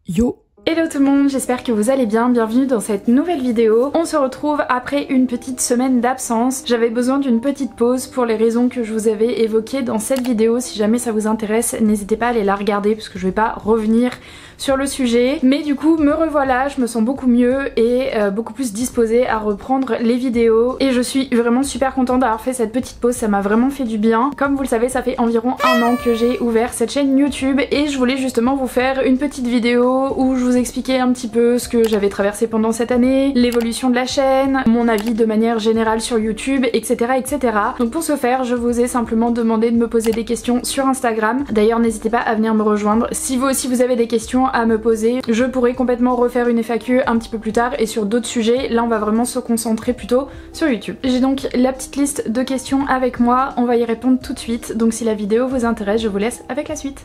Yo! Hello tout le monde, j'espère que vous allez bien, bienvenue dans cette nouvelle vidéo. On se retrouve après une petite semaine d'absence. J'avais besoin d'une petite pause pour les raisons que je vous avais évoquées dans cette vidéo. Si jamais ça vous intéresse, n'hésitez pas à aller la regarder parce que je vais pas revenir sur le sujet. Mais du coup, me revoilà, je me sens beaucoup mieux et beaucoup plus disposée à reprendre les vidéos. Et je suis vraiment super contente d'avoir fait cette petite pause, ça m'a vraiment fait du bien. Comme vous le savez, ça fait environ un an que j'ai ouvert cette chaîne YouTube et je voulais justement vous faire une petite vidéo où je vous expliquer un petit peu ce que j'avais traversé pendant cette année, l'évolution de la chaîne, mon avis de manière générale sur YouTube, etc. etc. Donc pour ce faire, je vous ai simplement demandé de me poser des questions sur Instagram. D'ailleurs, n'hésitez pas à venir me rejoindre. Si vous aussi vous avez des questions à me poser, je pourrais complètement refaire une FAQ un petit peu plus tard et sur d'autres sujets. Là, on va vraiment se concentrer plutôt sur YouTube. J'ai donc la petite liste de questions avec moi. On va y répondre tout de suite. Donc si la vidéo vous intéresse, je vous laisse avec la suite.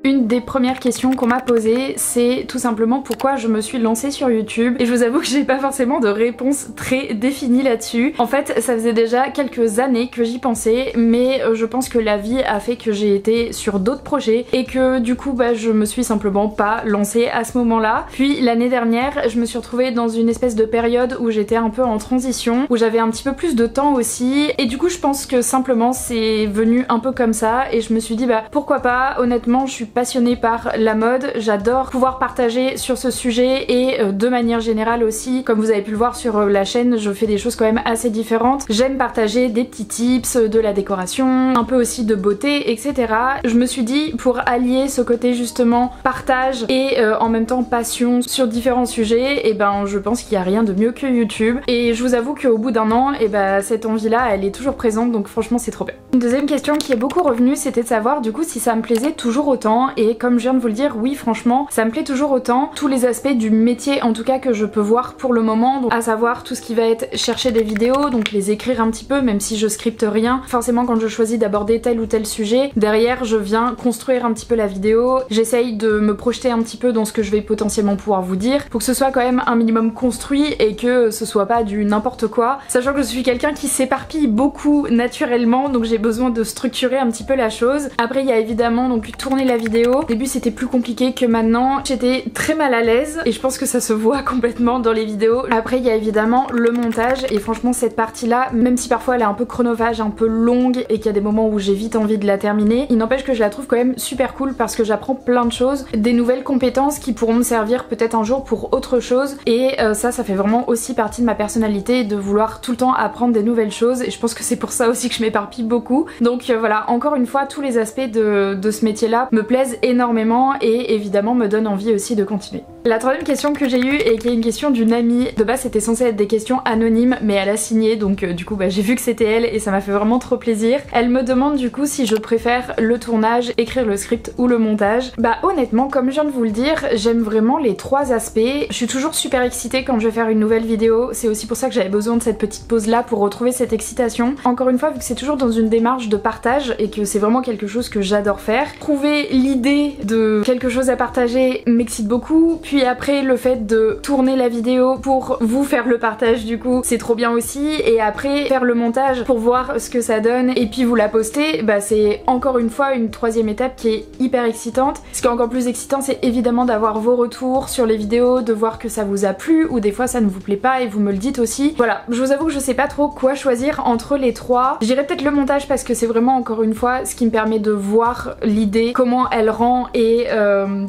Une des premières questions qu'on m'a posées, c'est tout simplement pourquoi je me suis lancée sur YouTube. Et je vous avoue que j'ai pas forcément de réponse très définie là-dessus. En fait, ça faisait déjà quelques années que j'y pensais, mais je pense que la vie a fait que j'ai été sur d'autres projets et que du coup, je me suis simplement pas lancée à ce moment-là. Puis l'année dernière, je me suis retrouvée dans une espèce de période où j'étais un peu en transition, où j'avais un petit peu plus de temps aussi. Et du coup, je pense que simplement c'est venu un peu comme ça et je me suis dit pourquoi pas. Honnêtement, je suis passionnée par la mode, j'adore pouvoir partager sur ce sujet et de manière générale aussi, comme vous avez pu le voir sur la chaîne, je fais des choses quand même assez différentes. J'aime partager des petits tips, de la décoration, un peu aussi de beauté, etc. Je me suis dit, pour allier ce côté justement partage et en même temps passion sur différents sujets, et je pense qu'il n'y a rien de mieux que YouTube. Et je vous avoue qu'au bout d'un an, cette envie-là, elle est toujours présente, donc franchement c'est trop bien. Une deuxième question qui est beaucoup revenue, c'était de savoir du coup si ça me plaisait toujours autant. Et comme je viens de vous le dire, oui franchement ça me plaît toujours autant. Tous les aspects du métier en tout cas que je peux voir pour le moment, donc à savoir tout ce qui va être chercher des vidéos, donc les écrire un petit peu même si je scripte rien. Forcément quand je choisis d'aborder tel ou tel sujet, derrière je viens construire un petit peu la vidéo, j'essaye de me projeter un petit peu dans ce que je vais potentiellement pouvoir vous dire pour que ce soit quand même un minimum construit et que ce soit pas du n'importe quoi. Sachant que je suis quelqu'un qui s'éparpille beaucoup naturellement, donc j'ai besoin de structurer un petit peu la chose. Après il y a évidemment donc tourner la vidéo. Au début c'était plus compliqué que maintenant, j'étais très mal à l'aise et je pense que ça se voit complètement dans les vidéos. Après il y a évidemment le montage et franchement cette partie là, même si parfois elle est un peu chronophage, un peu longue et qu'il y a des moments où j'ai vite envie de la terminer, il n'empêche que je la trouve quand même super cool parce que j'apprends plein de choses, des nouvelles compétences qui pourront me servir peut-être un jour pour autre chose et ça fait vraiment aussi partie de ma personnalité de vouloir tout le temps apprendre des nouvelles choses et je pense que c'est pour ça aussi que je m'éparpille beaucoup. Donc voilà, encore une fois tous les aspects de ce métier là me plaisent énormément et évidemment me donnent envie aussi de continuer. La troisième question que j'ai eue et qui est une question d'une amie, de base c'était censé être des questions anonymes mais elle a signé donc du coup j'ai vu que c'était elle et ça m'a fait vraiment trop plaisir. Elle me demande du coup si je préfère le tournage, écrire le script ou le montage. Honnêtement comme je viens de vous le dire, j'aime vraiment les trois aspects. Je suis toujours super excitée quand je vais faire une nouvelle vidéo, c'est aussi pour ça que j'avais besoin de cette petite pause là pour retrouver cette excitation. Encore une fois vu que c'est toujours dans une démarche de partage et que c'est vraiment quelque chose que j'adore faire, trouver l'idée de quelque chose à partager m'excite beaucoup, puis après le fait de tourner la vidéo pour vous faire le partage du coup c'est trop bien aussi, et après faire le montage pour voir ce que ça donne et puis vous la poster, c'est encore une fois une troisième étape qui est hyper excitante. Ce qui est encore plus excitant c'est évidemment d'avoir vos retours sur les vidéos, de voir que ça vous a plu ou des fois ça ne vous plaît pas et vous me le dites aussi. Voilà, je vous avoue que je sais pas trop quoi choisir entre les trois. Je dirais peut-être le montage parce que c'est vraiment encore une fois ce qui me permet de voir l'idée, comment elle rend et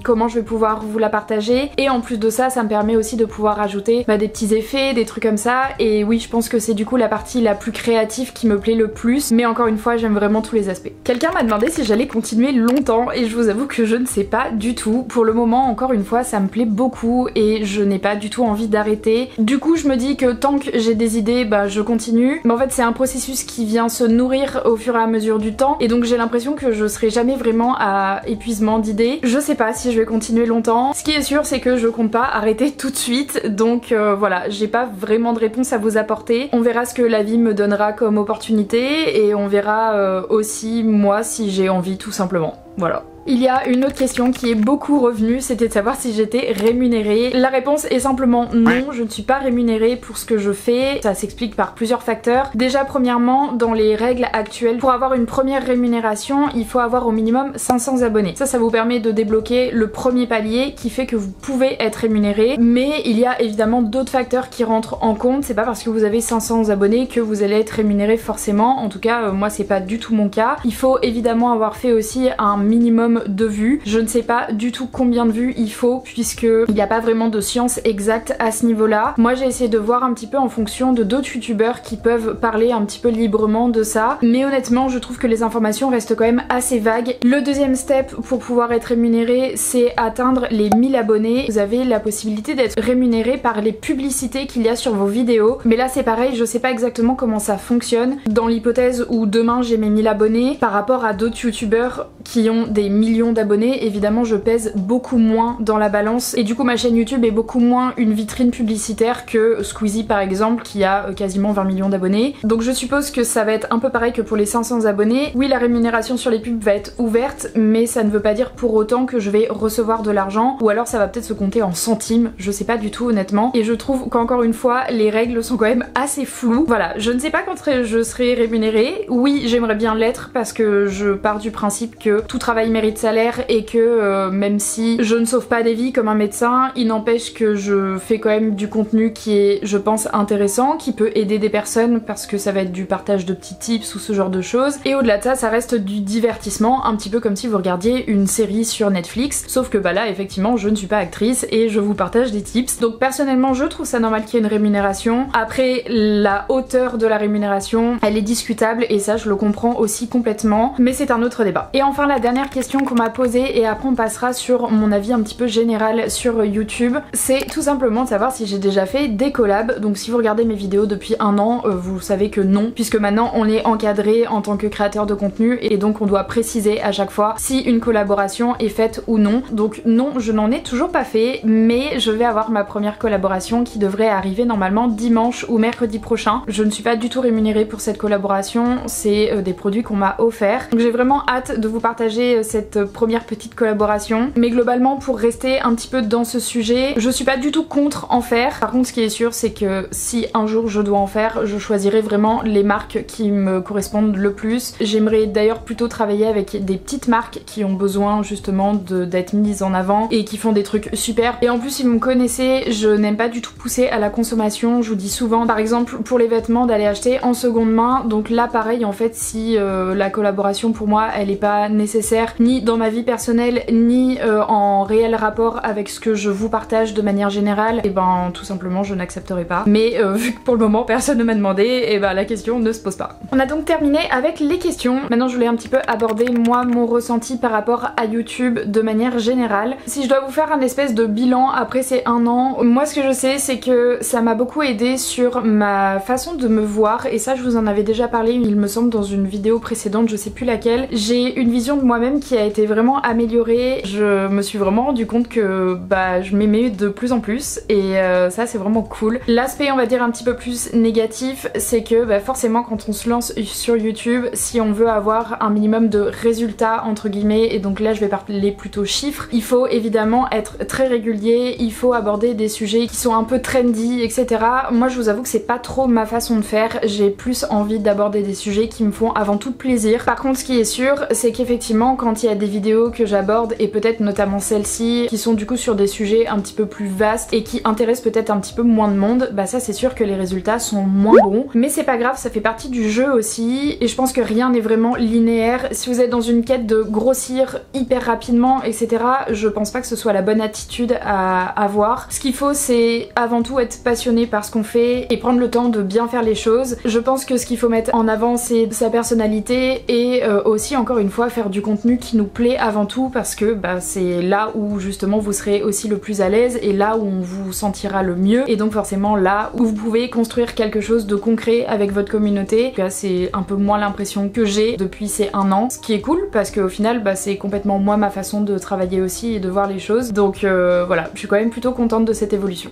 comment je vais pouvoir vous la partager, et en plus de ça ça me permet aussi de pouvoir ajouter des petits effets, des trucs comme ça, et oui je pense que c'est du coup la partie la plus créative qui me plaît le plus, mais encore une fois j'aime vraiment tous les aspects. Quelqu'un m'a demandé si j'allais continuer longtemps et je vous avoue que je ne sais pas du tout. Pour le moment encore une fois ça me plaît beaucoup et je n'ai pas du tout envie d'arrêter. Du coup je me dis que tant que j'ai des idées je continue, mais en fait c'est un processus qui vient se nourrir au fur et à mesure du temps et donc j'ai l'impression que je serai jamais vraiment à épuisement d'idées. Je sais pas si je vais continuer longtemps. Ce qui est sûr c'est que je compte pas arrêter tout de suite, donc voilà, j'ai pas vraiment de réponse à vous apporter. On verra ce que la vie me donnera comme opportunité et on verra aussi moi si j'ai envie tout simplement. Voilà. Il y a une autre question qui est beaucoup revenue, c'était de savoir si j'étais rémunérée. La réponse est simplement non, je ne suis pas rémunérée pour ce que je fais. Ça s'explique par plusieurs facteurs. Déjà premièrement, dans les règles actuelles, pour avoir une première rémunération, il faut avoir au minimum 500 abonnés. Ça vous permet de débloquer le premier palier qui fait que vous pouvez être rémunéré. Mais il y a évidemment d'autres facteurs qui rentrent en compte. C'est pas parce que vous avez 500 abonnés que vous allez être rémunéré forcément. En tout cas, moi c'est pas du tout mon cas. Il faut évidemment avoir fait aussi un minimum de vues. Je ne sais pas du tout combien de vues il faut puisque il n'y a pas vraiment de science exacte à ce niveau-là. Moi j'ai essayé de voir un petit peu en fonction de d'autres youtubeurs qui peuvent parler un petit peu librement de ça, mais honnêtement je trouve que les informations restent quand même assez vagues. Le deuxième step pour pouvoir être rémunéré, c'est atteindre les 1000 abonnés. Vous avez la possibilité d'être rémunéré par les publicités qu'il y a sur vos vidéos, mais là c'est pareil, je sais pas exactement comment ça fonctionne. Dans l'hypothèse où demain j'ai mes 1000 abonnés par rapport à d'autres youtubeurs qui ont des millions d'abonnés, évidemment je pèse beaucoup moins dans la balance et du coup ma chaîne YouTube est beaucoup moins une vitrine publicitaire que Squeezie par exemple qui a quasiment 20 millions d'abonnés. Donc je suppose que ça va être un peu pareil que pour les 500 abonnés. Oui, la rémunération sur les pubs va être ouverte, mais ça ne veut pas dire pour autant que je vais recevoir de l'argent, ou alors ça va peut-être se compter en centimes, je sais pas du tout honnêtement. Et je trouve qu'encore une fois les règles sont quand même assez floues. Voilà, je ne sais pas quand je serai rémunérée. Oui, j'aimerais bien l'être parce que je pars du principe que tout travail mérite salaire et que même si je ne sauve pas des vies comme un médecin, il n'empêche que je fais quand même du contenu qui est, je pense, intéressant, qui peut aider des personnes parce que ça va être du partage de petits tips ou ce genre de choses. Et au-delà de ça, ça reste du divertissement, un petit peu comme si vous regardiez une série sur Netflix, sauf que bah là effectivement je ne suis pas actrice et je vous partage des tips. Donc personnellement je trouve ça normal qu'il y ait une rémunération. Après la hauteur de la rémunération, elle est discutable et ça je le comprends aussi complètement, mais c'est un autre débat. Et enfin la dernière question qu'on m'a posée, et après on passera sur mon avis un petit peu général sur YouTube, c'est tout simplement de savoir si j'ai déjà fait des collabs. Donc si vous regardez mes vidéos depuis un an, vous savez que non, puisque maintenant on est encadré en tant que créateur de contenu et donc on doit préciser à chaque fois si une collaboration est faite ou non. Donc non, je n'en ai toujours pas fait, mais je vais avoir ma première collaboration qui devrait arriver normalement dimanche ou mercredi prochain. Je ne suis pas du tout rémunérée pour cette collaboration, c'est des produits qu'on m'a offerts. Donc j'ai vraiment hâte de vous partager cette première petite collaboration. Mais globalement, pour rester un petit peu dans ce sujet, je suis pas du tout contre en faire. Par contre ce qui est sûr c'est que si un jour je dois en faire, je choisirai vraiment les marques qui me correspondent le plus. J'aimerais d'ailleurs plutôt travailler avec des petites marques qui ont besoin justement d'être mises en avant et qui font des trucs super. Et en plus si vous me connaissez, je n'aime pas du tout pousser à la consommation. Je vous dis souvent par exemple pour les vêtements d'aller acheter en seconde main. Donc là pareil en fait, si la collaboration pour moi elle est pas nécessaire ni dans ma vie personnelle ni en réel rapport avec ce que je vous partage de manière générale, et ben tout simplement je n'accepterai pas. Mais vu que pour le moment personne ne m'a demandé, et ben la question ne se pose pas. On a donc terminé avec les questions. Maintenant je voulais un petit peu aborder moi mon ressenti par rapport à YouTube de manière générale. Si je dois vous faire un espèce de bilan après ces un an, moi ce que je sais c'est que ça m'a beaucoup aidé sur ma façon de me voir, et ça je vous en avais déjà parlé il me semble dans une vidéo précédente, je sais plus laquelle. J'ai une vision de moi-même qui a été vraiment améliorée. Je me suis vraiment rendu compte que bah je m'aimais de plus en plus et ça c'est vraiment cool. L'aspect on va dire un petit peu plus négatif, c'est que bah, forcément quand on se lance sur YouTube, si on veut avoir un minimum de résultats entre guillemets, et donc là je vais parler plutôt chiffres, il faut évidemment être très régulier, il faut aborder des sujets qui sont un peu trendy etc. Moi je vous avoue que c'est pas trop ma façon de faire, j'ai plus envie d'aborder des sujets qui me font avant tout plaisir. Par contre ce qui est sûr c'est qu'effectivement quand il y a des vidéos que j'aborde, et peut-être notamment celle-ci, qui sont du coup sur des sujets un petit peu plus vastes et qui intéressent peut-être un petit peu moins de monde, bah ça c'est sûr que les résultats sont moins bons. Mais c'est pas grave, ça fait partie du jeu aussi, et je pense que rien n'est vraiment linéaire. Si vous êtes dans une quête de grossir hyper rapidement etc, je pense pas que ce soit la bonne attitude à avoir. Ce qu'il faut c'est avant tout être passionné par ce qu'on fait et prendre le temps de bien faire les choses. Je pense que ce qu'il faut mettre en avant c'est sa personnalité et aussi encore une fois faire du contenu qui nous plaît avant tout, parce que bah, c'est là où justement vous serez aussi le plus à l'aise et là où on vous sentira le mieux, et donc forcément là où vous pouvez construire quelque chose de concret avec votre communauté. C'est un peu moins l'impression que j'ai depuis ces un an, ce qui est cool parce qu'au final bah, c'est complètement moi ma façon de travailler aussi et de voir les choses. Donc voilà, je suis quand même plutôt contente de cette évolution.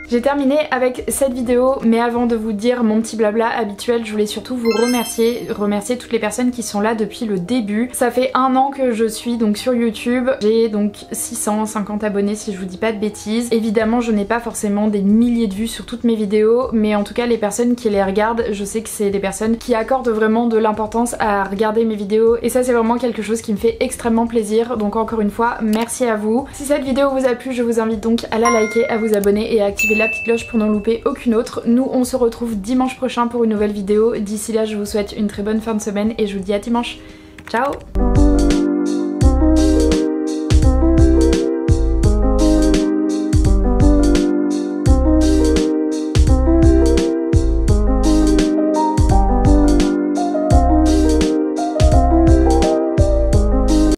J'ai terminé avec cette vidéo, mais avant de vous dire mon petit blabla habituel, je voulais surtout vous remercier toutes les personnes qui sont là depuis le début. Ça fait 1 an que je suis donc sur YouTube, j'ai donc 650 abonnés si je vous dis pas de bêtises. Évidemment je n'ai pas forcément des milliers de vues sur toutes mes vidéos, mais en tout cas les personnes qui les regardent, je sais que c'est des personnes qui accordent vraiment de l'importance à regarder mes vidéos et ça c'est vraiment quelque chose qui me fait extrêmement plaisir, donc encore une fois merci à vous. Si cette vidéo vous a plu, je vous invite donc à la liker, à vous abonner et à activer la petite cloche pour n'en louper aucune autre. Nous on se retrouve dimanche prochain pour une nouvelle vidéo. D'ici là je vous souhaite une très bonne fin de semaine et je vous dis à dimanche. Ciao!